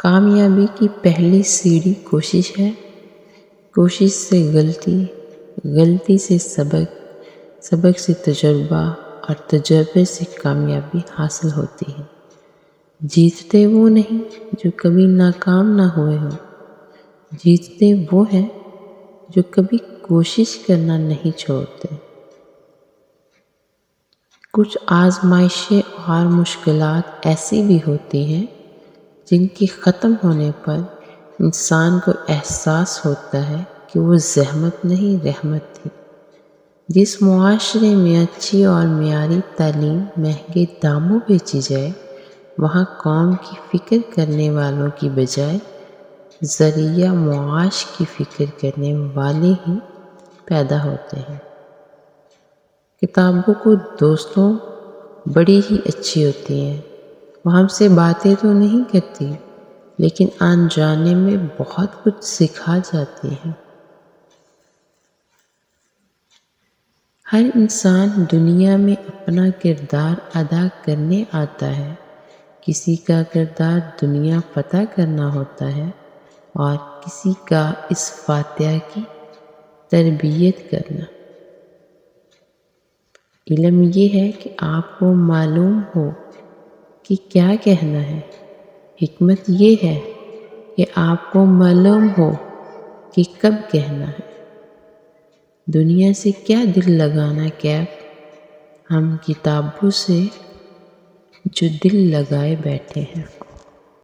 کامیابی کی پہلی سیڑھی کوشش ہے۔ کوشش سے غلطی، غلطی سے سبق، سبق سے تجربہ اور تجربے سے کامیابی حاصل ہوتی ہے۔ جیتتے وہ نہیں جو کبھی ناکام نہ ہوئے ہوں، جیتتے وہ ہیں جو کبھی کوشش کرنا نہیں چھوڑتے۔ کچھ آزمائشیں اور مشکلات ایسی بھی ہوتی ہیں جن کے ختم ہونے پر انسان کو احساس ہوتا ہے کہ وہ زحمت نہیں رحمت تھی۔ جس معاشرے میں اچھی اور معیاری تعلیم مہنگے داموں بیچی جائے، وہاں قوم کی فکر کرنے والوں کی بجائے ذریعہ معاش کی فکر کرنے والے ہی پیدا ہوتے ہیں۔ کتابوں کو دوستوں بڑی ہی اچھی ہوتی ہیں۔ وہ ہم سے باتیں تو نہیں کرتی، لیکن انجانے میں بہت کچھ سکھا جاتی ہیں۔ ہر انسان دنیا میں اپنا کردار ادا کرنے آتا ہے۔ کسی کا کردار دنیا فتح کرنا ہوتا ہے اور کسی کا اس فاتحہ کی تربیت کرنا۔ علم یہ ہے کہ آپ کو معلوم ہو کہ کیا کہنا ہے۔ حکمت یہ ہے کہ آپ کو معلوم ہو کہ کب کہنا ہے۔ دنیا سے کیا دل لگانا کیف، ہم کتابوں سے جو دل لگائے بیٹھے ہیں۔